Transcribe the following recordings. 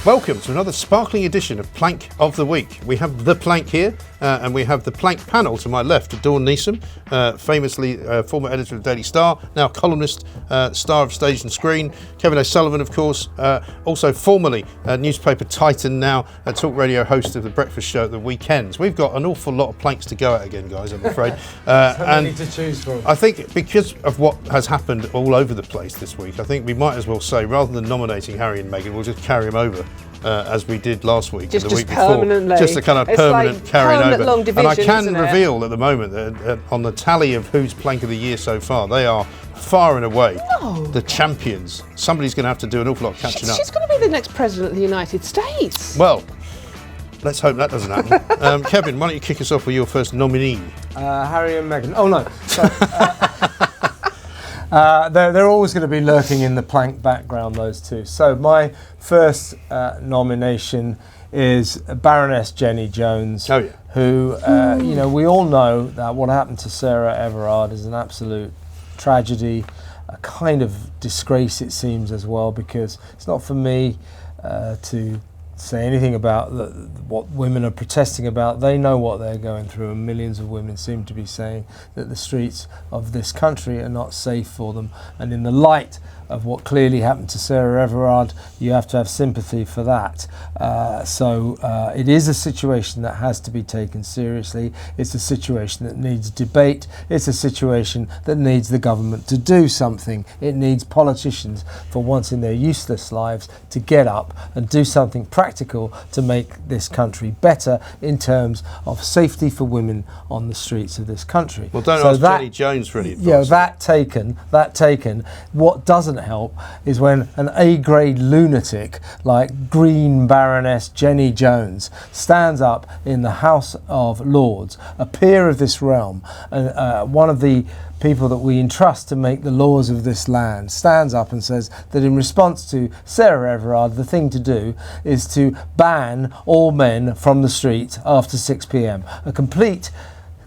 Welcome to another sparkling edition of Plank of the Week. We have the Plank here, and we have the Plank panel to my left, Dawn Neesom, famously former editor of Daily Star, now columnist, star of Stage and Screen. Kevin O'Sullivan, of course, also formerly newspaper titan, now a talk radio host of the breakfast show at the weekends. We've got an awful lot of planks to go at again, guys, I'm afraid. Many to choose from. I think because of what has happened all over the place this week, I think we might as well say, rather than nominating Harry and Meghan, we'll just carry them over. As we did last week and the week before. Just a kind of permanent carrying over. Long division, and I can reveal at the moment that on the tally of who's Plank of the Year so far, they are far and away the champions. Somebody's going to have to do an awful lot of catching up. She's going to be the next president of the United States. Well, let's hope that doesn't happen. Kevin, why don't you kick us off with your first nominee? Harry and Meghan. Oh, no. They're always going to be lurking in the Plank background, those two. So my first nomination is Baroness Jenny Jones, who, we all know that what happened to Sarah Everard is an absolute tragedy, a kind of disgrace, it seems, as well, because it's not for me to say anything about what women are protesting about. They know what they're going through, and millions of women seem to be saying that the streets of this country are not safe for them. And in the light of what clearly happened to Sarah Everard, you have to have sympathy for that. So it is a situation that has to be taken seriously. It's a situation that needs debate. It's a situation that needs the government to do something. It needs politicians, for once in their useless lives, to get up and do something practical to make this country better in terms of safety for women on the streets of this country. Well, don't ask Jenny Jones for any advice. Yeah, that taken, what doesn't help is when an A-grade lunatic like Green Baroness Jenny Jones stands up in the House of Lords, a peer of this realm, and one of the people that we entrust to make the laws of this land, stands up and says that in response to Sarah Everard, the thing to do is to ban all men from the streets after 6 p.m. A complete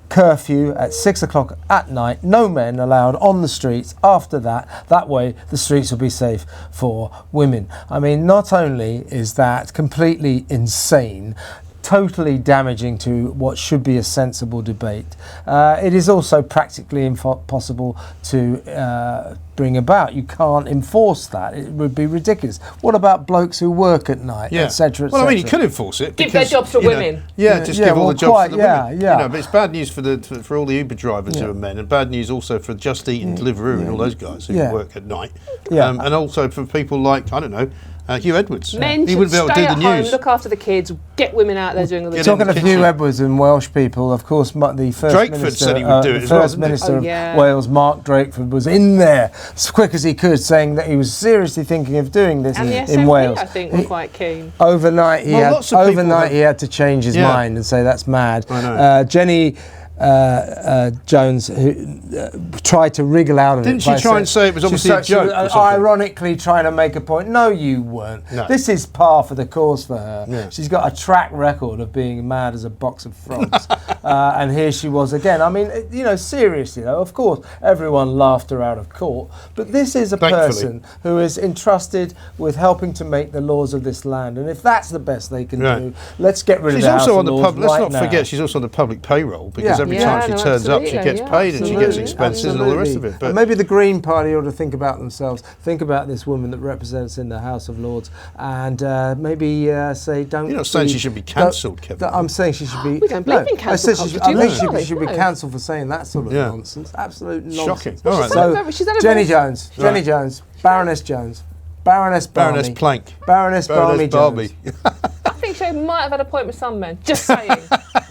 curfew at 6 o'clock at night, no men allowed on the streets after that. That way the streets will be safe for women. I mean, not only is that completely insane, totally damaging to what should be a sensible debate, it is also practically impossible to bring about. You can't enforce that. It would be ridiculous. What about blokes who work at night, etc., etc.? Well, I mean, you could enforce it. Give their jobs to women. Give all the jobs to the women. Yeah. But it's bad news for all the Uber drivers who are men, and bad news also for Just Eat and Deliveroo and all those guys who work at night. And also for people like, I don't know, Hugh Edwards. Men he should wouldn't be able to stay do at the home, news. look after the kids, get women out there doing all the Talking of Hugh Edwards and Welsh people, of course, the first Drakeford minister, said he would do it the as well, first didn't he? minister of Wales, Mark Drakeford, was in there as quick as he could, saying that he was seriously thinking of doing this and the in SNP, Wales. I think, were quite keen. Overnight, he had to change his mind and say that's mad. I know. Jenny Jones, who tried to wriggle out of it. Didn't she try and say it was obviously a joke? She was ironically trying to make a point. No, you weren't. No. This is par for the course for her. Yeah. She's got a track record of being mad as a box of frogs. And here she was again. I mean, seriously though, of course, everyone laughed her out of court. But this is a person who is entrusted with helping to make the laws of this land. And if that's the best they can do, let's get rid of the House of Lords Let's not forget, she's also on the public payroll, because every time she turns up, she gets paid and she gets expenses and all the rest of it. But maybe the Green Party ought to think about themselves, think about this woman that represents in the House of Lords, and maybe say don't. You're not saying she should be cancelled, Kevin. I'm saying she should be. We don't believe in cancel culture. I think she should be cancelled for saying that sort of nonsense. Absolute nonsense. Shocking. All right. So Jenny Jones, Baroness Jones, Baroness Plank, Baroness Barbie. I think she might have had a point with some men. Just saying.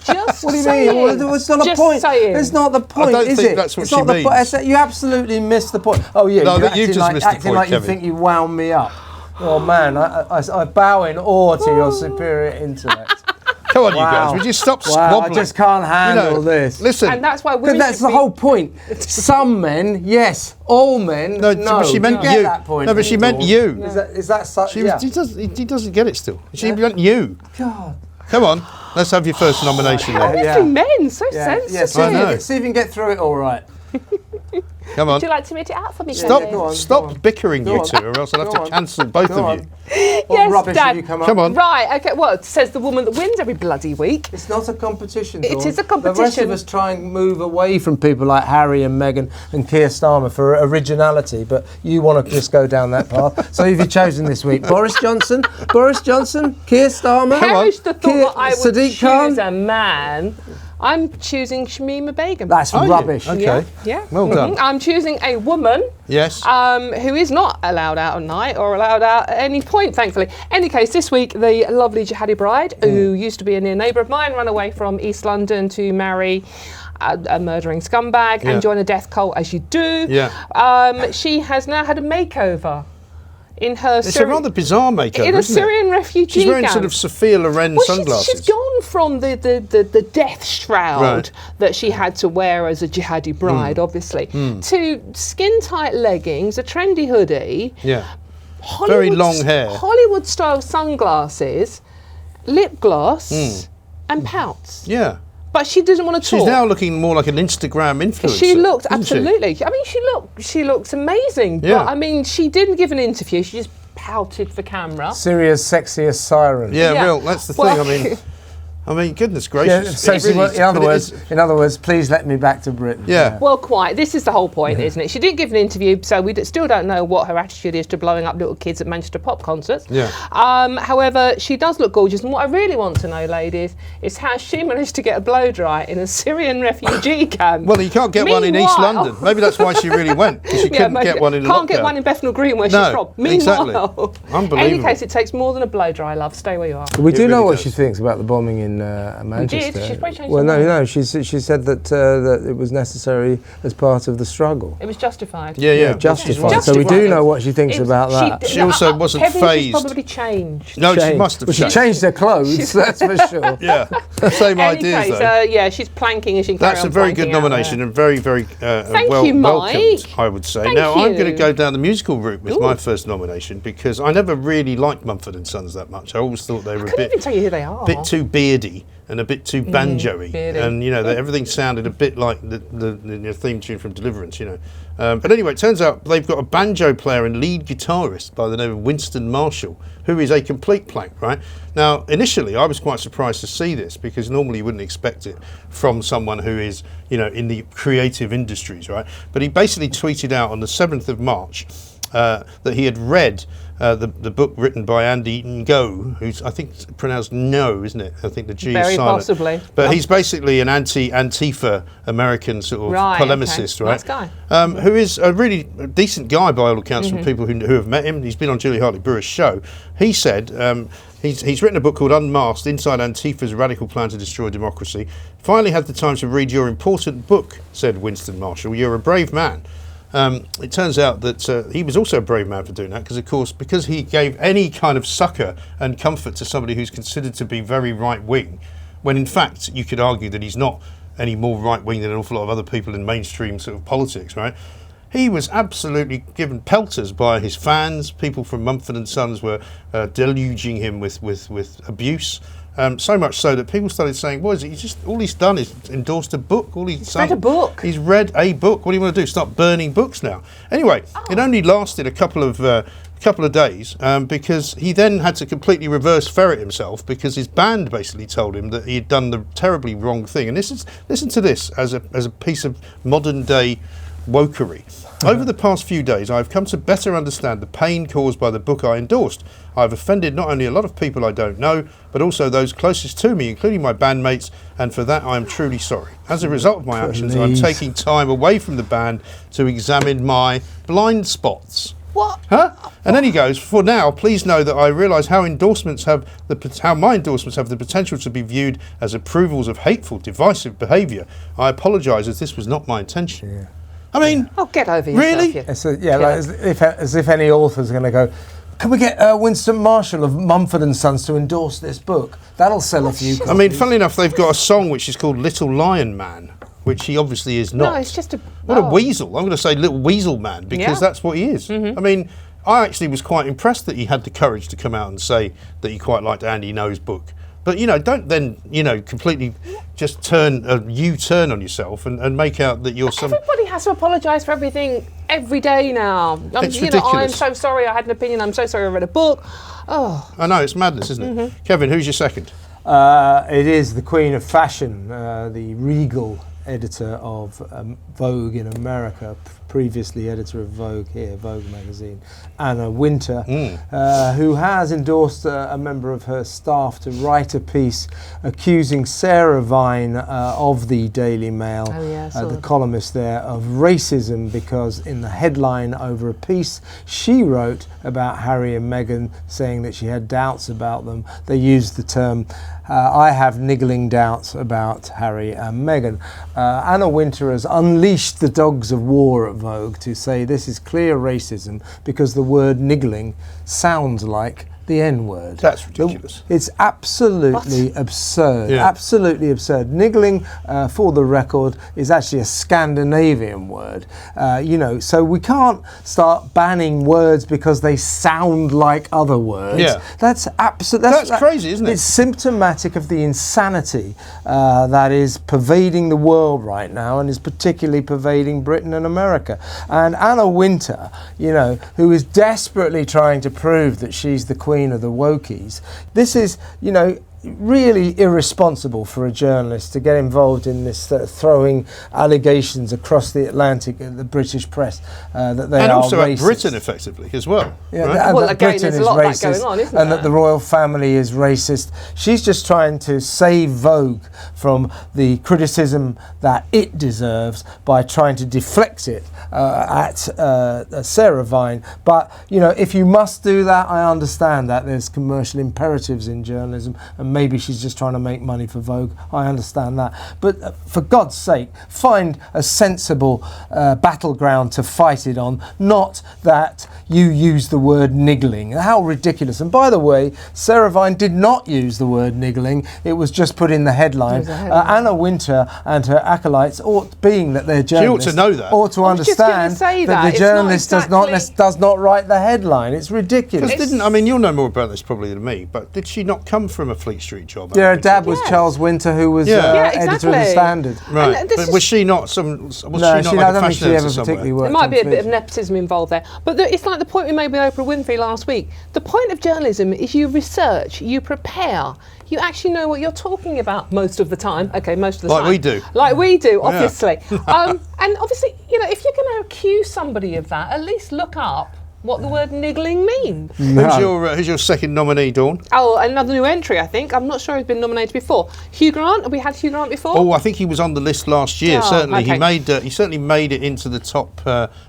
What do you mean? Well, it's not a point. It's not the point, I don't think that's what she means. You absolutely missed the point. Oh yeah, no, you just missed the point, like Kevin. You think you wound me up. Oh man, I bow in awe to your superior intellect. Come on, you guys, would you stop squabbling? I just can't handle this. Listen, and that's why women. That's the whole point. Some men, yes. All men, no. But she meant you. That point no, but she meant you. Yeah. Is that such? He doesn't get it still. She meant you. God. Come on, let's have your first nomination then. Honestly, men, so sensitive. Yeah, see if you can get through it all right. Come on. Would you like to read it out for me? Stop, Kevin? go on, stop go on. bickering, Go you on. two, or else I'll have Go to on. cancel both Go of you. on. What Yes, rubbish Dad. have you come up Come on. Right, okay, well, it says the woman that wins every bloody week. It's not a competition, It Dawn. is a The rest competition. of us try and move away from people like Harry and Meghan and Keir Starmer for originality, but you want to just go down that path. So who have you chosen this week? Boris Johnson, Keir Starmer, Perish the thought that I would Sadiq choose Khan. a man. I'm choosing Shiema Begum. That's Are you? rubbish. Okay. Yeah. Well done. I'm choosing a woman Yes. who is not allowed out at night or allowed out at any point, thankfully. Any case, this week, the lovely jihadi bride, who used to be a near neighbour of mine, ran away from East London to marry a murdering scumbag Yeah. and join a death cult, as you do. Yeah. She has now had a makeover in her It's a rather bizarre makeover, in a isn't Syrian it? refugee She's wearing camp. sort of Sophia Loren sunglasses. She's gone from the death shroud Right. that she had to wear as a jihadi bride, obviously, to skin-tight leggings, a trendy hoodie, Yeah. Very long hair. Hollywood-style sunglasses, lip gloss, and pouts. Yeah. But she doesn't want to talk. She's now looking more like an Instagram influencer. She looked isn't she? absolutely. I mean, she looks amazing. Yeah. But I mean, she didn't give an interview. She just pouted for camera. Syria's sexiest siren. Yeah, Yeah. real. That's the Well, thing. I mean, goodness Yeah, gracious. so It she really wa- is- in other but it words, is- please let me back to Britain. Yeah. Well, quite. This is the whole point, isn't it? She didn't give an interview, so we still don't know what her attitude is to blowing up little kids at Manchester pop concerts. Yeah. However, she does look gorgeous, and what I really want to know, ladies, is how she managed to get a blow dry in a Syrian refugee camp. Well, you can't get one in East Meanwhile- London. Maybe that's why she really went, because she couldn't maybe. get one in Can't get lockdown. one in Bethnal Green where No, she's from. exactly. Meanwhile, Unbelievable. any case, it takes more than a blow dry, love. Stay where you are. We do It know really what does. she thinks about the bombing in Manchester. She's probably changed Well, her mind. no. She said that it was necessary as part of the struggle. It was justified. Yeah. Justified. So we do Justified. know what she thinks about that. She also wasn't Kevin, phased. She's probably changed. No, she must have Well, she changed. changed her clothes, that's for sure. Yeah. Same Any ideas, case, though. yeah, she's planking as she carries That's a on very good planking out nomination there. and very, very Thank well you, Mike. welcomed, I would say. Thank Now, I'm going to you. go down the musical route with Ooh. my first nomination because I never really liked Mumford & Sons that much. I always thought they were a Couldn't even bit tell you who they are. too beardy and a bit too banjo-y. beardy. And, you know, everything sounded a bit like the theme tune from Deliverance, you know. But anyway, it turns out they've got a banjo player and lead guitarist by the name of Winston Marshall, who is a complete plank, right? Now, initially, I was quite surprised to see this because normally you wouldn't expect it from someone who is, you know, in the creative industries, right? But he basically tweeted out on the 7th of March that he had read the book written by Andy Ngo, who's I think it's pronounced No, isn't it? I think the G Very is silent. possibly. But he's basically an anti-Antifa American sort of Right, polemicist, okay. right? Nice guy. Who is a really decent guy by all accounts Mm-hmm. from people who have met him. He's been on Julie Hartley-Brewer's show. He said he's written a book called Unmasked, Inside Antifa's Radical Plan to Destroy Democracy. Finally had the time to read your important book, said Winston Marshall. You're a brave man. It turns out that he was also a brave man for doing that because he gave any kind of succour and comfort to somebody who's considered to be very right-wing, when in fact you could argue that he's not any more right-wing than an awful lot of other people in mainstream sort of politics, right? He was absolutely given pelters by his fans. People from Mumford & Sons were deluging him with abuse. So much so that people started saying, "What is it? All he's done is endorsed a book. He's read a book. He's read a book. What do you want to do? Start burning books now?" Anyway, it only lasted a couple of days because he then had to completely reverse ferret himself because his band basically told him that he had done the terribly wrong thing. And listen to this as a piece of modern day wokery. Over the past few days, I have come to better understand the pain caused by the book I endorsed. I have offended not only a lot of people I don't know, but also those closest to me, including my bandmates, and for that I am truly sorry. As a result of my actions, I'm Please. taking time away from the band to examine my blind spots. What? Huh? And then he goes, "For now, please know that I realise how my endorsements have the potential to be viewed as approvals of hateful, divisive behaviour. I apologise as this was not my intention." Yeah. I mean, Oh, get over yourself. Really? you It's like killer. as if any author's going to go, "Can we get Winston Marshall of Mumford & Sons to endorse this book? That'll sell a few copies." I mean, funnily enough, they've got a song which is called Little Lion Man, which he obviously is not. No, it's just a... What a oh. weasel. I'm going to say Little Weasel Man because Yeah. that's what he is. I mean, I actually was quite impressed that he had the courage to come out and say that he quite liked Andy Ngo's book. But, don't then, completely just turn a U-turn on yourself and make out that you're some... Everybody has to apologise for everything every day now. It's ridiculous. I'm so sorry I had an opinion, I'm so sorry I read a book. Oh. I know, it's madness, isn't it? Kevin, who's your second? It is the Queen of Fashion, the regal editor of Vogue in America, previously editor of Vogue here, Vogue magazine, Anna Wintour, who has endorsed a member of her staff to write a piece accusing Sarah Vine of the Daily Mail, the columnist there, of racism, because in the headline over a piece she wrote about Harry and Meghan, saying that she had doubts about them, they used the term I have niggling doubts about Harry and Meghan. Anna Wintour has unleashed the dogs of war at Vogue to say this is clear racism because the word niggling sounds like the N-word. That's ridiculous. It's absolutely absurd. Yeah. Absolutely absurd. Niggling, for the record, is actually a Scandinavian word. So we can't start banning words because they sound like other words. Yeah. That's crazy, isn't it? It's symptomatic of the insanity that is pervading the world right now, and is particularly pervading Britain and America. And Anna Wintour, who is desperately trying to prove that she's the queen of the wokies. This is, really irresponsible for a journalist to get involved in this throwing allegations across the Atlantic at the British press that they and are also racist. at Britain, effectively, as well. Yeah, right? and Well, that again, Britain there's a is lot of that racist, going on, isn't and there? that the royal family is racist. She's just trying to save Vogue from the criticism that it deserves by trying to deflect it at Sarah Vine. But, if you must do that, I understand that there's commercial imperatives in journalism, and maybe she's just trying to make money for Vogue. I understand that. But for God's sake, find a sensible battleground to fight it on, not that you use the word niggling. How ridiculous. And by the way, Sarah Vine did not use the word niggling. It was just put in the headline. Anna Wintour and her acolytes, being that they're journalists, ought to know that. Ought to understand that the journalist does not write the headline. It's ridiculous. You'll know more about this probably than me, but did she not come from a Fleet Street job? Yeah, her dad was Charles Winter, who was editor of the Standard. Right, but was she not some? Was No, she not like a fashion editor somewhere? There might be a bit of nepotism involved there. But it's like the point we made with Oprah Winfrey last week. The point of journalism is you research, you prepare, you actually know what you're talking about most of the time. Okay, most of the time. Like we do. Like we do, obviously. And obviously, if you're going to accuse somebody of that, at least look up what the word niggling means. Who's your second nominee, Dawn? Oh, another new entry, I think. I'm not sure he's been nominated before. Hugh Grant. Have we had Hugh Grant before? Oh, I think he was on the list last year. Certainly, okay. he certainly made it into the top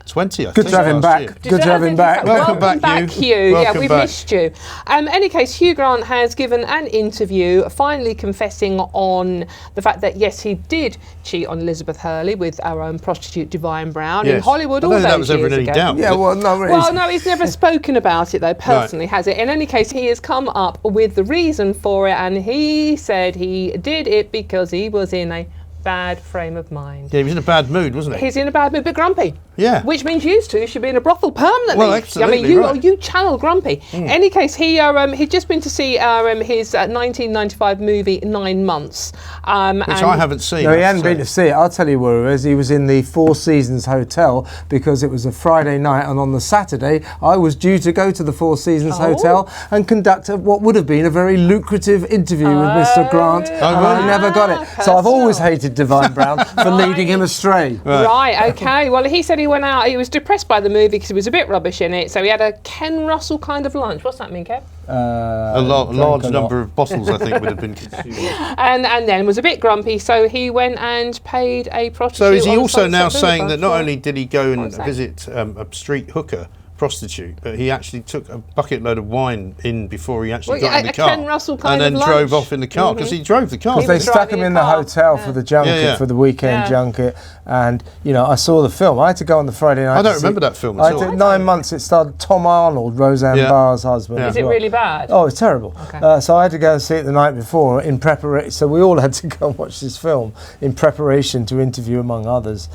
20. I Good think, to have him last year. back. Good to have him back. Welcome back, Hugh. Welcome We've back. missed you. Any case, Hugh Grant has given an interview, finally confessing on the fact that yes, he did cheat on Elizabeth Hurley with our own prostitute Divine Brown in Hollywood all those that was ever years any ago. doubt. Yeah, well, no, Well, no, he's never spoken about it though, personally, has it? In any case, he has come up with the reason for it, and he said he did it because he was in a bad frame of mind. Yeah, he was in a bad mood, wasn't he? He's in a bad mood, but grumpy. Yeah. Which means you two should be in a brothel permanently. Well, absolutely, you channel grumpy. Any case, he'd just been to see his 1995 movie 9 Months. Which I haven't seen. No, he hadn't been to see it. I'll tell you where he was. He was in the Four Seasons Hotel because it was a Friday night, and on the Saturday I was due to go to the Four Seasons Hotel and conduct what would have been a very lucrative interview with Mr. Grant, and I never got it. So I've always hated Divine Brown for leading him astray. Right, okay. Well, he said he went out, he was depressed by the movie because it was a bit rubbish in it, so he had a Ken Russell kind of lunch. What's that mean, Kev? A large number of bottles, I think, would have been consumed. and then was a bit grumpy, so he went and paid a prostitute. So is he on also Sunset now saying Boulevard? that not only did he go and that? visit a street hooker prostitute, but he actually took a bucket load of wine in before he actually got in the car, Ken Russell kind and then of drove lunch. off in the car because he drove the car. Because they was stuck him driving in a the car. hotel for the junket, for the weekend junket, and I saw the film. I had to go on the Friday night. I don't remember that film I at all. did 9 months. It starred Tom Arnold, Roseanne Barr's husband. Yeah. Is it really bad? Oh, it's terrible. Okay. So I had to go and see it the night before in preparation. So we all had to go and watch this film in preparation to interview, among others,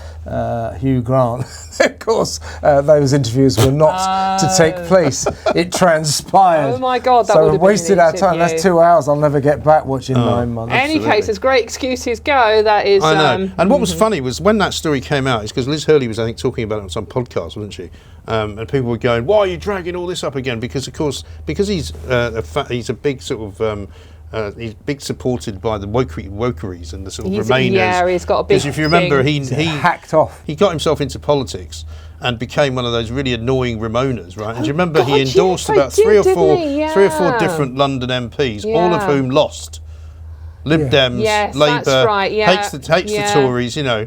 Hugh Grant. Of course, those interviews were not about to take place. It transpired. Oh my God, that so would have wasted been an our time. interview. That's 2 hours I'll never get back watching 9 months. In any case, as great excuses go, that is. I know. And what was funny was when that story came out, is because Liz Hurley was, I think, talking about it on some podcast, wasn't she? And people were going, "Why are you dragging all this up again?" Because, of course, because he's a big sort of. He's big supported by the wokeries and the sort of Remainers. Yeah, he's got a big. Because if you remember, he hacked off. He got himself into politics and became one of those really annoying Remoaners, right? And do you remember he endorsed about three or four different London MPs, all of whom lost. Lib Dems, Labour, that's right, hates the Tories, you know.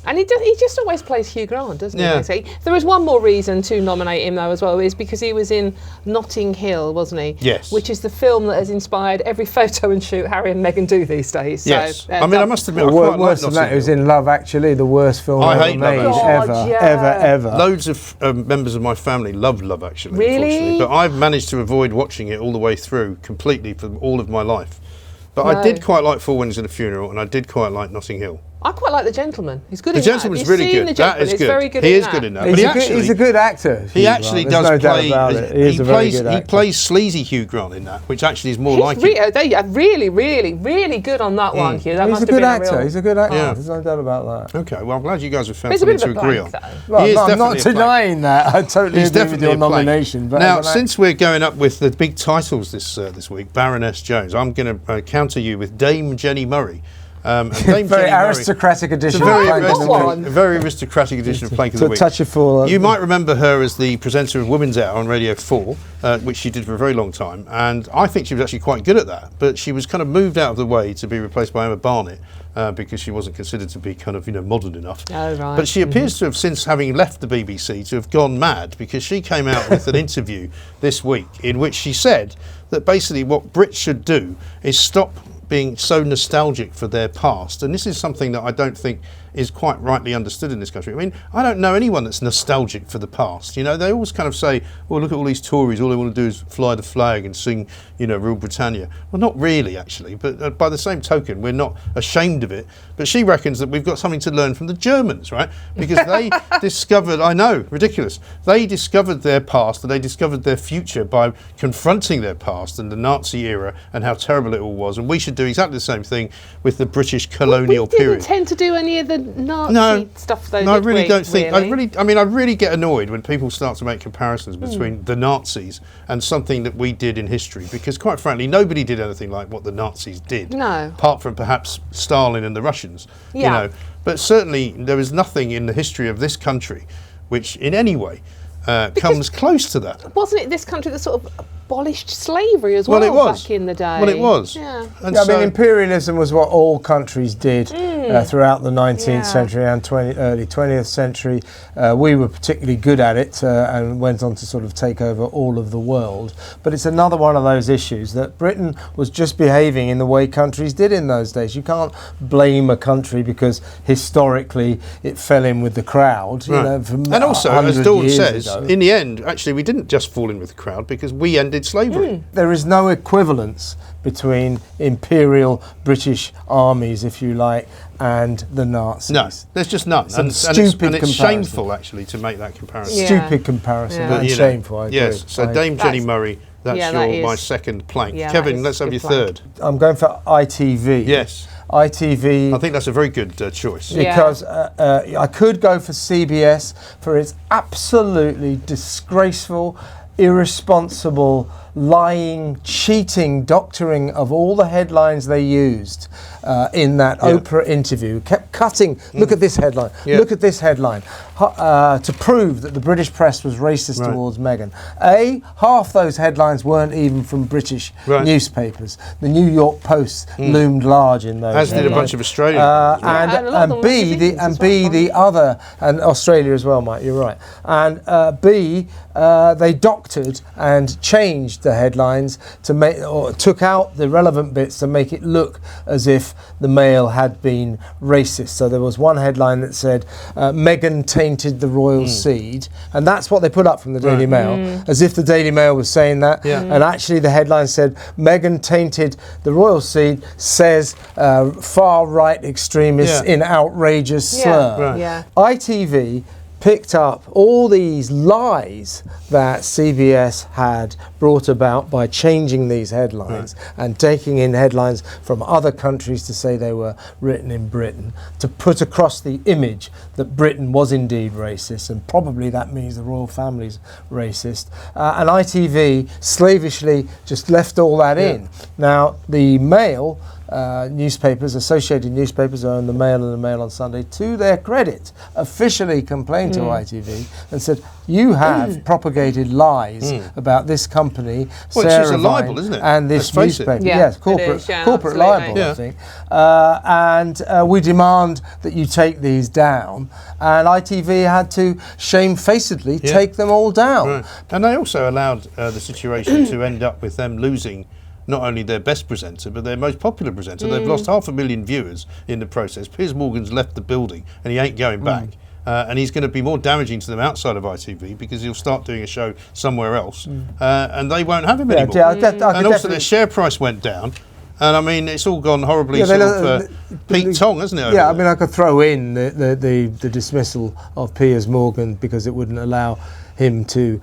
And he just always plays Hugh Grant, doesn't he? Yeah. There is one more reason to nominate him, though, as well, is because he was in Notting Hill, wasn't he? Yes. Which is the film that has inspired every photo and shoot Harry and Meghan do these days. Yes. So, I mean, I must admit, I quite worse like than that, it was in Love Actually, the worst film ever made, ever. Loads of members of my family love Love Actually, really? Unfortunately. But I've managed to avoid watching it all the way through, completely, for all of my life. But I did quite like Four Weddings and a Funeral, and I did quite like Notting Hill. I quite like The Gentleman. He's good in that. The Gentleman's really good. That is good. Very good he in is that. good in that. He's a good actor. He actually does play. He plays sleazy Hugh Grant in that, which actually is more like it. They are really, really, really good on that one, Hugh. He's a good actor. He's a good actor. Yeah. There's no doubt about that. Okay, well, I'm glad you guys have found There's a something bit to of a agree on. blank, Well, I'm not denying that. I totally agree with your nomination. But now, since we're going up with the big titles this week, Baroness Jones, I'm going to counter you with Dame Jenny Murray. Very aristocratic edition. A very aristocratic edition of Plank of the Week. Touch of full. You might remember her as the presenter of Women's Hour on Radio 4, which she did for a very long time, and I think she was actually quite good at that. But she was kind of moved out of the way to be replaced by Emma Barnett because she wasn't considered to be kind of modern enough. Oh, right. But she appears to have, since having left the BBC, to have gone mad, because she came out with an interview this week in which she said that basically what Brits should do is stop being so nostalgic for their past. And this is something that I don't think is quite rightly understood in this country. I mean, I don't know anyone that's nostalgic for the past. You know, they always kind of say, well, look at all these Tories, all they want to do is fly the flag and sing, Rule Britannia. Well, not really, actually, but by the same token, we're not ashamed of it. But she reckons that we've got something to learn from the Germans, right? Because they discovered, I know, ridiculous, they discovered their past and they discovered their future by confronting their past and the Nazi era and how terrible it all was. And we should do exactly the same thing with the British colonial period. We didn't tend to do any of the Nazi stuff, though. No, I really don't think. Really? I really get annoyed when people start to make comparisons between the Nazis and something that we did in history, because quite frankly, nobody did anything like what the Nazis did. No. Apart from perhaps Stalin and the Russians. Yeah. But certainly there is nothing in the history of this country which in any way comes close to that. Wasn't it this country that sort of abolished slavery as well, back in the day? Well, it was. Yeah. And I mean, imperialism was what all countries did throughout the 19th century and early 20th century. We were particularly good at it and went on to sort of take over all of the world. But it's another one of those issues that Britain was just behaving in the way countries did in those days. You can't blame a country because historically it fell in with the crowd. Right. And also, as Dawn says, in the end, actually, we didn't just fall in with the crowd because we ended slavery. There is no equivalence between imperial British armies, if you like, and the Nazis. No, there's just none. And it's shameful, actually, to make that comparison. Yeah. Stupid comparison, and shameful, I agree. Yes, so Dame Jenny Murray, that's my second plank. Yeah, Kevin, let's have your third. I'm going for ITV. Yes. ITV. I think that's a very good choice. Because I could go for CBS for its absolutely disgraceful, irresponsible, lying, cheating, doctoring of all the headlines they used in that Oprah interview. Kept cutting. Look at this headline. Look at this headline. To prove that the British press was racist towards Meghan. Half those headlines weren't even from British newspapers. The New York Post loomed large in those. As did a bunch of Australian. And B, and Australia as well, Mike. You're right. And B, they doctored and changed the headlines to make, or took out the relevant bits to make it look as if the Mail had been racist. So there was one headline that said Meghan tainted the royal seed, and that's what they put up from the Daily Mail, as if the Daily Mail was saying that. And actually the headline said Meghan tainted the royal seed, says far right extremists in outrageous slur. ITV picked up all these lies that CBS had brought about by changing these headlines and taking in headlines from other countries to say they were written in Britain, to put across the image that Britain was indeed racist, and probably that means the royal family's racist. And ITV slavishly just left all that in. Now, the Mail newspapers, associated newspapers, own the Mail and the Mail on Sunday, to their credit, officially complained to ITV and said, you have propagated lies about this company, which is a libel, isn't it? And this newspaper. Yes, corporate libel, I think. And we demand that you take these down. And ITV had to shamefacedly take them all down. Right. And they also allowed the situation to end up with them losing not only their best presenter, but their most popular presenter. They've lost 500,000 viewers in the process. Piers Morgan's left the building and he ain't going back. And he's going to be more damaging to them outside of ITV because he'll start doing a show somewhere else and they won't have him anymore. And also their share price went down. And I mean, it's all gone horribly Pete Tong, hasn't it? Yeah, I mean, I could throw in the dismissal of Piers Morgan because it wouldn't allow him to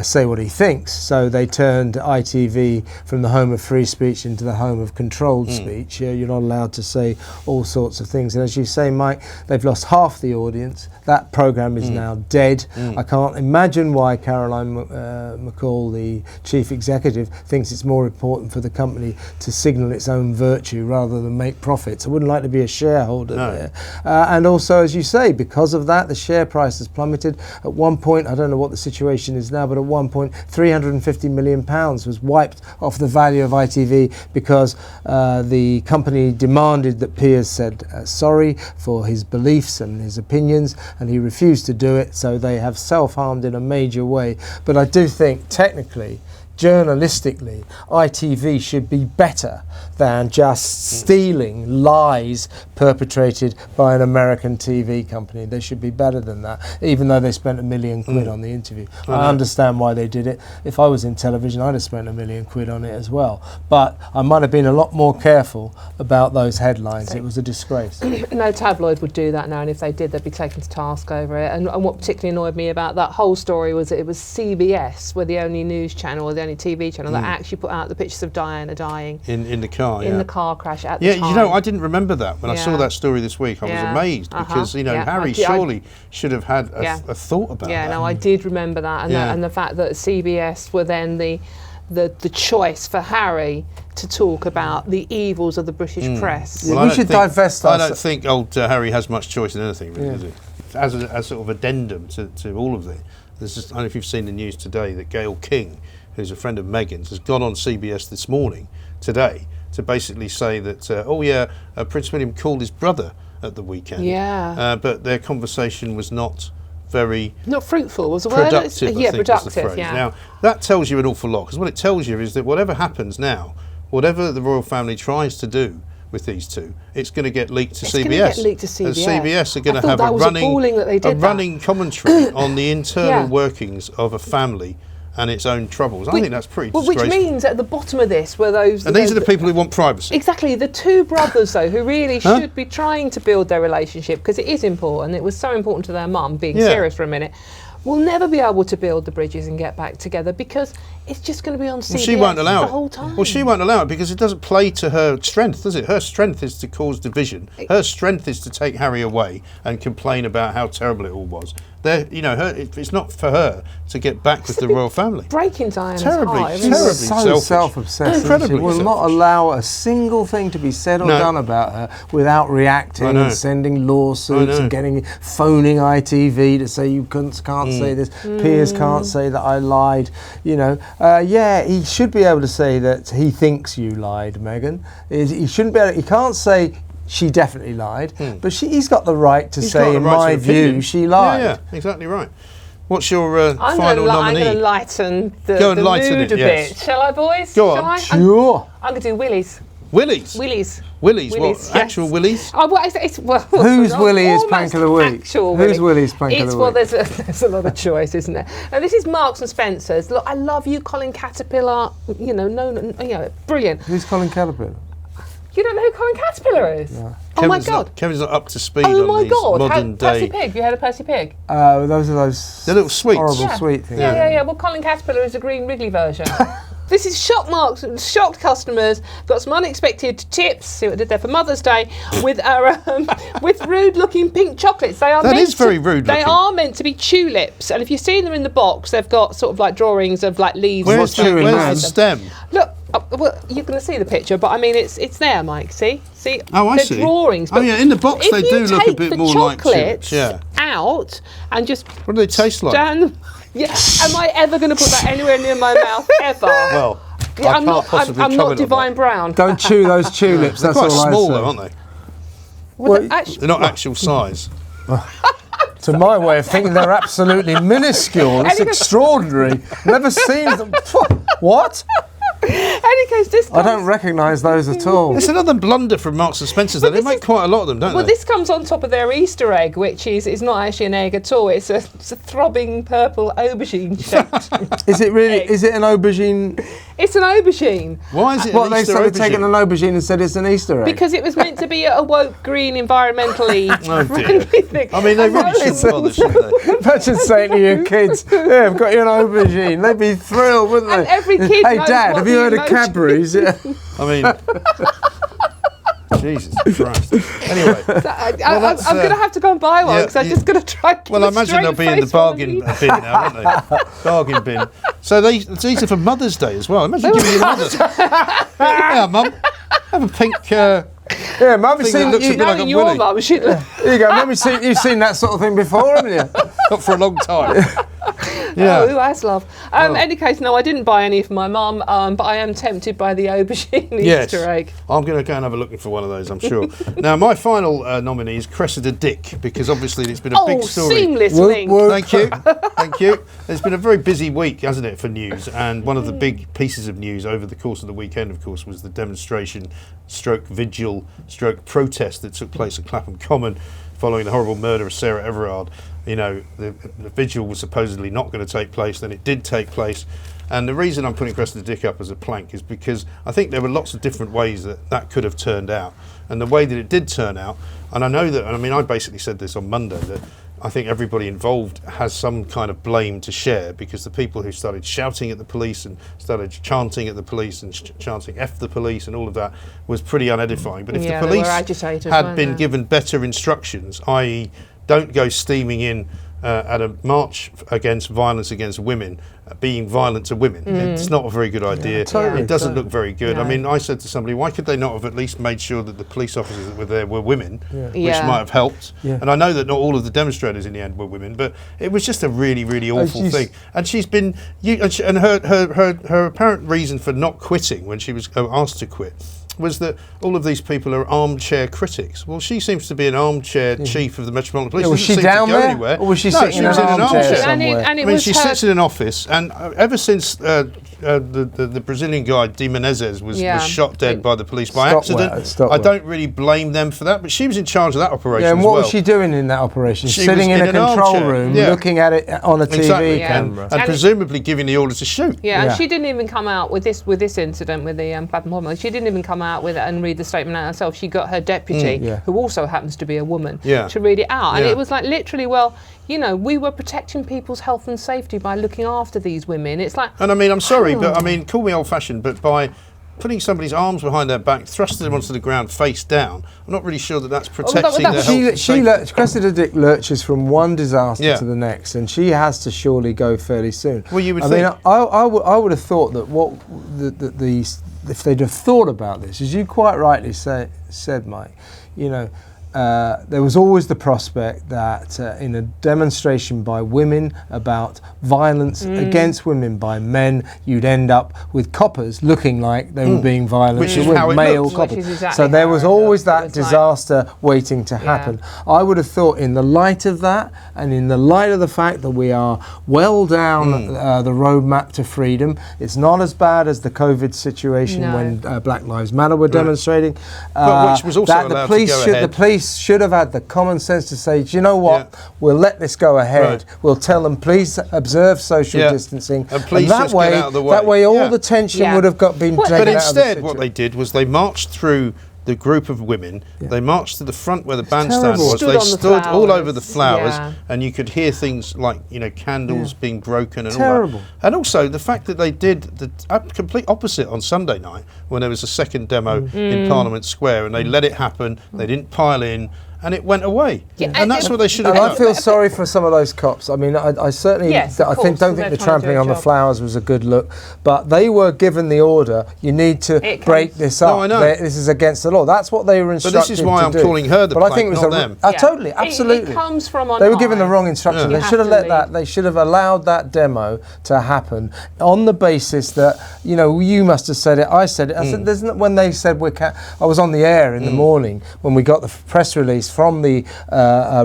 say what he thinks. So they turned ITV from the home of free speech into the home of controlled speech. You're not allowed to say all sorts of things. And as you say, Mike, they've lost half the audience. That programme is now dead. I can't imagine why Caroline McCall, the chief executive, thinks it's more important for the company to signal its own virtue rather than make profits. I wouldn't like to be a shareholder there. And also, as you say, because of that, the share price has plummeted. At one point, I don't know what the situation is now, but at one point £350 million was wiped off the value of ITV because the company demanded that Piers said sorry for his beliefs and his opinions, and he refused to do it, so they have self-harmed in a major way. But I do think technically, journalistically, ITV should be better than just stealing lies perpetrated by an American TV company. They should be better than that, even though they spent £1 million on the interview. I understand why they did it. If I was in television, I'd have spent £1 million on it as well. But I might have been a lot more careful about those headlines. It was a disgrace. No tabloid would do that now, and if they did, they'd be taken to task over it. And what particularly annoyed me about that whole story was that it was CBS were the only news channel, or the only TV channel that actually put out the pictures of Diana dying in the car, in the car crash at the time. You know, I didn't remember that when I saw that story this week. I was amazed because Harry surely should have had a thought about that. Yeah, no, I did remember that, and the fact that CBS were then the choice for Harry to talk about the evils of the British press. Well, we should divest ourselves. I don't think old Harry has much choice in anything, really, does he? As a sort of addendum to all of it, I don't know if you've seen the news today that Gayle King, who's a friend of Meghan's, has gone on CBS this morning, today, to basically say that, Prince William called his brother at the weekend. But their conversation was not fruitful, was the word? Productive, I think was the phrase. Now, that tells you an awful lot, because what it tells you is that whatever happens now, whatever the royal family tries to do with these two, it's going to get leaked to CBS. And CBS are going to have a running commentary on the internal workings of a family and its own troubles. I think that's pretty disgraceful. Which means at the bottom of this were those... And these are the people who want privacy. Exactly. The two brothers, though, who really should be trying to build their relationship, because it is important. It was so important to their mum, being serious for a minute, will never be able to build the bridges and get back together because it's just going to be on CBS she won't allow the whole time. Well, she won't allow it because it doesn't play to her strength, does it? Her strength is to cause division. Her strength is to take Harry away and complain about how terrible it all was. It's not for her to get back with the royal family. Breaking Diana's heart. She's so self-obsessed. Incredibly will not allow a single thing to be said or done about her without reacting and sending lawsuits and phoning ITV to say you can't say this. Piers can't say that I lied. He should be able to say that he thinks you lied, Meghan. He shouldn't be able. He can't say she definitely lied, but he's got the right to say, in my view, she lied. Yeah, exactly right. What's your final nominee? I'm going to lighten the mood a bit. Shall I, boys? Go on. Sure. I'm going to do Willies. Willies? Willies. Willies, yes. Actual Willies? Whose Willie is Plank of the Week? Whose Willie is Plank of the Week? Well, there's a lot of choice, isn't there? And this is Marks and Spencer's. Look, I love you, Colin Caterpillar. Brilliant. Who's Colin Caterpillar? You don't know who Colin Caterpillar is? No. Oh my God. Kevin's not up to speed Oh on my these God. modern day. Percy Pig. You heard of Percy Pig? Those are those the little sweets. horrible sweet things. Yeah. Well, Colin Caterpillar is a Green Wrigley version. This is shocked customers. Got some unexpected tips. See what I did there for Mother's Day with our with rude-looking pink chocolates. They are very rude. They are meant to be tulips, and if you've seen them in the box, they've got sort of like drawings of like leaves. Where's the stem? Look, well, you're going to see the picture, but I mean, it's there, Mike. See. Oh, I see. They're drawings. Oh yeah, in the box they do look a bit more like tulips. Yeah. Out and just. What do they taste like? Yeah. Am I ever going to put that anywhere near my mouth ever? Well, I'm not Divine Brown. Don't chew those tulips. They're that's quite all small, I say. though, aren't they? Well, they're not actual size. To my way of thinking, they're absolutely minuscule. It's extraordinary. Never seen them. What? Any case, I don't recognise those at all. It's another blunder from Marks and Spencer's. Though. They make quite a lot of them, don't they? Well, this comes on top of their Easter egg, which is not actually an egg at all. It's a throbbing purple aubergine shaped. Is it really? egg. Is it an aubergine? It's an aubergine. Why is it? What an they Easter started aubergine? taking an aubergine and said it's an Easter egg. Because it was meant to be a woke, green, environmentally friendly thing. I mean, they really shouldn't bother, should they? Imagine saying to your kids, "Yeah, I've got you an aubergine." They'd be thrilled, wouldn't they? And every kid Hey, knows Dad, what have you the heard of emoji- Cadbury's? Yeah. I mean, Jesus Christ. Anyway, I'm going to have to go and buy one because I'm just going to try. Well, I imagine they'll be in the bargain bin now, won't they? Bargain bin. So these are for Mother's Day as well. Imagine giving your mother. Yeah, Mum, have a pink. Yeah, Mum, you've seen. looks a bit like a your willy. mum, Here you go, Mum. You've seen that sort of thing before, haven't you? Not for a long time. Yeah. Oh, who has love? Any case, no, I didn't buy any for my mum, but I am tempted by the aubergine Easter egg. I'm going to go and have a look for one of those, I'm sure. Now, my final nominee is Cressida Dick, because obviously it's been a big story. Seamless link. Thank you. Thank you. It's been a very busy week, hasn't it, for news? And one of the big pieces of news over the course of the weekend, of course, was the demonstration, vigil, protest that took place at Clapham Common following the horrible murder of Sarah Everard. You know, the vigil was supposedly not going to take place, then it did take place. And the reason I'm putting Cressida Dick up as a plank is because I think there were lots of different ways that could have turned out. And the way that it did turn out, and I know that, and I mean, I basically said this on Monday, that I think everybody involved has some kind of blame to share, because the people who started shouting at the police and started chanting at the police and chanting F the police and all of that was pretty unedifying. But if the police had been given better instructions, i.e. don't go steaming in at a march against violence against women, being violent to women. It's not a very good idea. It doesn't look very good. No. I mean, I said to somebody, why could they not have at least made sure that the police officers that were there were women, which might have helped. And I know that not all of the demonstrators in the end were women, but it was just a really, really awful thing. And she's been, and her apparent reason for not quitting when she was asked to quit was that all of these people are armchair critics. Well, she seems to be an armchair chief of the Metropolitan Police. Was she down there? Anywhere. Or was she sitting in an armchair somewhere? I mean, she sits in an office, and ever since the Brazilian guy, Di Menezes, was shot dead by the police by accident, I don't really blame them for that, but she was in charge of that operation as well. And what was she doing in that operation? She sitting in a control room, looking at it on a TV camera. And presumably giving the order to shoot. And she didn't even come out with this incident with the Clapham Common. She didn't even come out with it and read the statement out herself. She got her deputy, who also happens to be a woman, to read it out. And it was like literally, well, you know, we were protecting people's health and safety by looking after these women. It's like... And I mean, I'm sorry, but I mean, call me old-fashioned, but by putting somebody's arms behind their back, thrusting them onto the ground face down, I'm not really sure that that's protecting their health and safety. Cressida Dick lurches from one disaster to the next, and she has to surely go fairly soon. Well, you would think... I mean, I would have thought that if they'd have thought about this, as you quite rightly said, Mike, you know, there was always the prospect that in a demonstration by women about violence against women by men, you'd end up with coppers looking like they were being violent, which is how it male coppers. So there was always that disaster waiting to happen. I would have thought, in the light of that, and in the light of the fact that we are well down the roadmap to freedom, it's not as bad as the COVID situation when Black Lives Matter were demonstrating. But which was also allowed to go ahead. The police should have had the common sense to say, do you know what, we'll let this go ahead. We'll tell them, please observe social distancing. And please just get out of the way. That way all the tension would have been taken out of the situation. But instead what they did was they marched through the group of women. They marched to the front where the bandstand terrible. was. Stood They on the stood all over flowers. the flowers, Yeah. and you could hear things like, you know, candles being broken and Terrible. all that. And also the fact that they did the complete opposite on Sunday night when there was a second demo in Parliament Square, and they let it happen. They didn't pile in. And it went away, Yeah, and that's what they should have And done. I feel sorry for some of those cops. I mean, I certainly, Yes, of I course, don't think they're the trying to do trampling a on the job. flowers was a good look. But they were given the order: you need to It break comes- this up. No, I know. This is against the law. That's what they were But instructed this is why to I'm do. calling her the But I think plank, it was not them. Totally, It absolutely. comes from on They were given the high. wrong instruction. You They have should have to let lead. that. They should have allowed that demo to happen on the basis that, you know, you must have said it. I said it. I said there's when they said I was on the air in the morning when we got the press release from the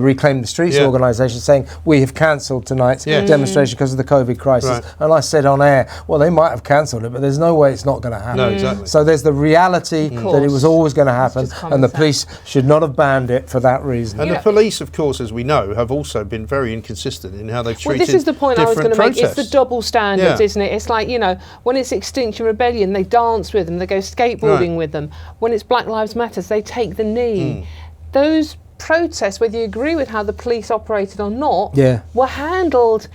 Reclaim the Streets organisation saying we have cancelled tonight's demonstration because of the COVID crisis. Right. And I said on air, well, they might have cancelled it, but there's no way it's not going to happen. No, exactly. So there's the reality that it was always going to happen, just common and the sense. police should not have banned it for that reason. And You the know- police, of course, as we know, have also been very inconsistent in how they've Well, treated this is the point I was going different to make. It's the protests. double standards, Yeah. isn't it? It's like, you know, when it's Extinction Rebellion, they dance with them, they go skateboarding Right. with them. When it's Black Lives Matter, they take the knee. Those protests, whether you agree with how the police operated or not, were handled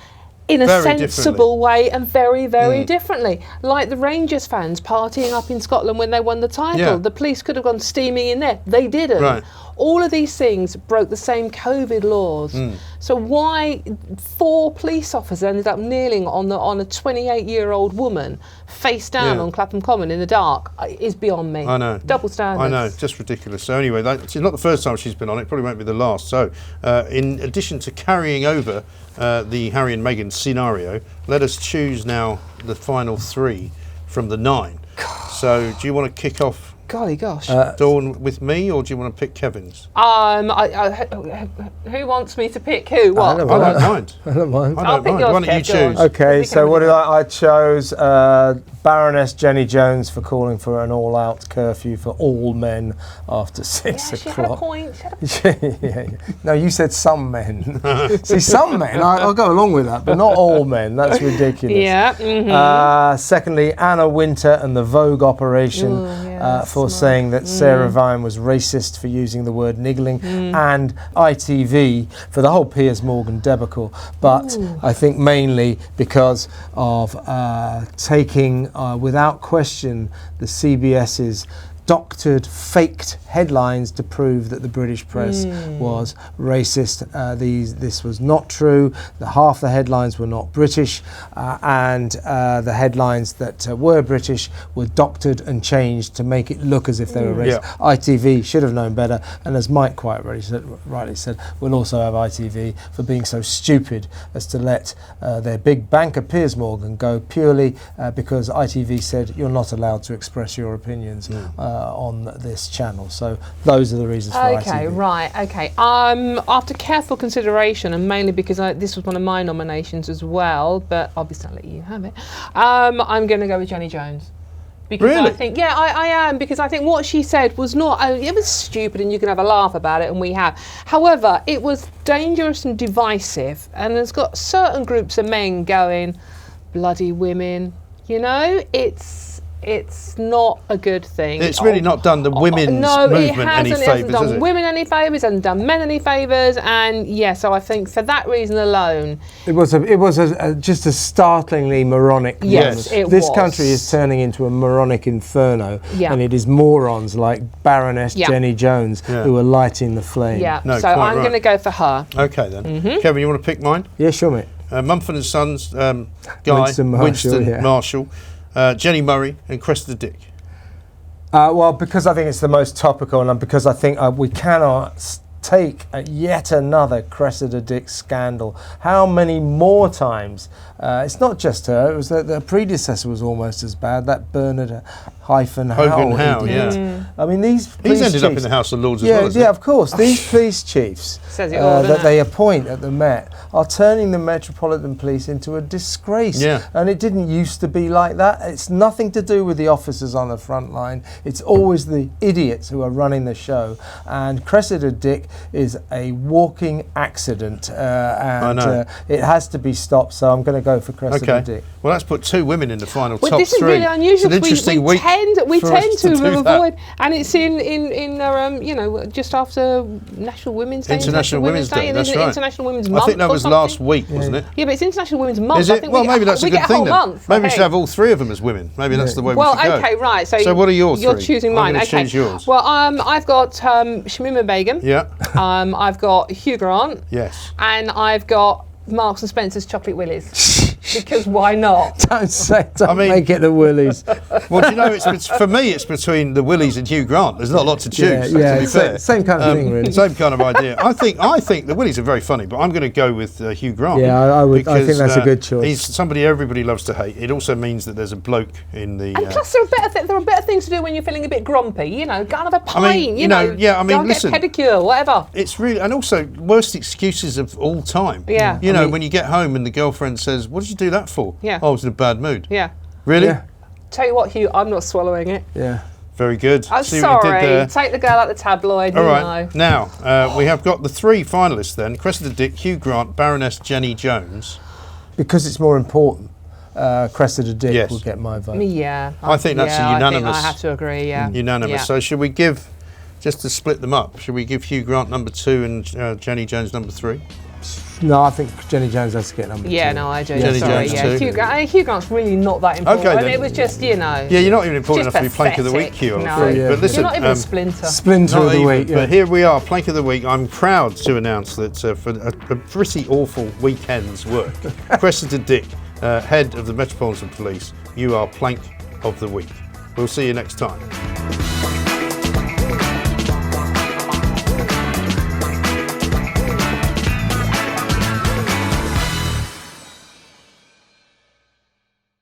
in a Very sensible way and very, very differently. Like the Rangers fans partying up in Scotland when they won the title. Yeah. The police could have gone steaming in there. They didn't. Right. All of these things broke the same COVID laws. So why 4 police officers ended up kneeling on a 28-year-old woman face down on Clapham Common in the dark is beyond me. I know. Double standards. I know, just ridiculous. So anyway, it's not the first time she's been on it, probably won't be the last. So in addition to carrying over the Harry and Meghan scenario, let us choose now the final 3 from the 9. So do you want to kick off, Golly gosh. Dawn, with me, or do you want to pick Kevin's? Who wants me to pick who? What? I I don't mind. I don't mind. I I'll don't pick mind. yours, Why don't you Kev, go on. choose? Okay, Pick so anyone what did you I chose? Baroness Jenny Jones for calling for an all-out curfew for all men after 6 Yeah, she had a o'clock. point. She had a Yeah. No, you said some men. See, some men, I'll go along with that, but not all men. That's ridiculous. Yeah. Secondly, Anna Winter and the Vogue operation Ooh, yeah, for smart. saying that Sarah Vine was racist for using the word niggling, and ITV for the whole Piers Morgan debacle. But I think mainly because of taking without question the CBS's doctored, faked headlines to prove that the British press was racist. This was not true. Half the headlines were not British, and the headlines that were British were doctored and changed to make it look as if they were racist. Yeah. ITV should have known better, and as Mike quite rightly said, we'll also have ITV for being so stupid as to let their big banker Piers Morgan go purely because ITV said you're not allowed to express your opinions on this channel. So those are the reasons for Okay, ITV. right, okay. After careful consideration, and mainly because this was one of my nominations as well, but obviously I'll let you have it, I'm going to go with Jenny Jones. Because Really? I think, I am, because I think what she said was not, it was stupid and you can have a laugh about it, and we have. However, it was dangerous and divisive, and it's got certain groups of men going, bloody women, you know, it's not a good thing. It's really not done the women's movement any It favours, hasn't has done it? women any favours, hasn't done men any favours, and so I think for that reason alone, It was just a startlingly moronic Yes, moment. it This was. country is turning into a moronic inferno, Yeah. and it is morons like Baroness Yeah. Jenny Jones who are lighting the flame. yeah. No, so quite I'm right. going to go for her. Okay then. Mm-hmm. Kevin, you want to pick mine? Yeah, sure, mate. Mumford and Sons guy, Winston Marshall, yeah. Marshall, Jenny Murray and Cressida Dick. Well, because I think it's the most topical, and because I think we cannot take yet another Cressida Dick scandal. How many more times? It's not just her. It was the predecessor was almost as bad. That Bernard Hogan Howe, idiot. yeah. I mean, these He's police ended up chiefs- in the House of Lords as Yeah, well, hasn't he? of course. These police chiefs Says it all, that doesn't they it? appoint at the Met are turning the Metropolitan Police into a disgrace. Yeah. And it didn't used to be like that. It's nothing to do with the officers on the front line. It's always the idiots who are running the show. And Cressida Dick is a walking accident, and it has to be stopped. So I'm going to go for Cressida Dick. Well, that's put 2 women in the final top this is 3. really unusual. It's an interesting week. We tend to avoid, that. and it's in just after National Women's Day. International Women's Day. That's right. International Women's Month. I think that was last week, wasn't it? Yeah, but it's International Women's Month. Is it? Well, maybe that's a good thing then. Month, maybe we should have all 3 of them as women. Maybe that's the way we should go. Well, okay, right. So what are your 3? You're choosing mine. I'm choose yours. Well, I've got Shiema Meghan. Yeah. I've got Hugh Grant. Yes. And I've got Marks and Spencer's Chocolate Willies. Because why not? Don't make it the Willies. Well, do you know, for me, it's between the Willies and Hugh Grant. There's not a lot to choose. Yeah, to be fair. Same kind of thing, really. Same kind of idea. I think the Willies are very funny, but I'm going to go with Hugh Grant. Yeah, I think that's a good choice. He's somebody everybody loves to hate. It also means that there's a bloke in the. And plus, there are better things to do when you're feeling a bit grumpy. Go and have a pint. Go and listen, get a pedicure, whatever. It's really, and also worst excuses of all time. Yeah. When you get home and the girlfriend says, "What did you do that for?" Yeah. Oh, I was in a bad mood. Yeah. Really? Yeah. Tell you what, Hugh, I'm not swallowing it. Yeah. Very good. I'm See what you did sorry. there. Take the girl out the tabloid. All right. Now, we have got the 3 finalists then. Cressida Dick, Hugh Grant, Baroness Jenny Jones. Because it's more important, Cressida Dick will get my vote. Yeah. I think that's a unanimous. I have to agree, yeah. Unanimous. Yeah. So should we give, just to split them up, should we give Hugh Grant number 2 and Jenny Jones number 3? No, I think Jenny Jones has to get number 2. Yeah, no, I do. Jenny Sorry, Jones yeah. Hugh Grant's really not that important. Okay, then. It was just, Yeah, you're not even important enough to be Plank of the Week, pathetic. Hugh, I'm No. afraid. Yeah. But listen, You're not even a Splinter. Splinter of the week. But here we are, Plank of the Week. I'm proud to announce that for a pretty awful weekend's work, Cressida Dick, head of the Metropolitan Police, you are Plank of the Week. We'll see you next time.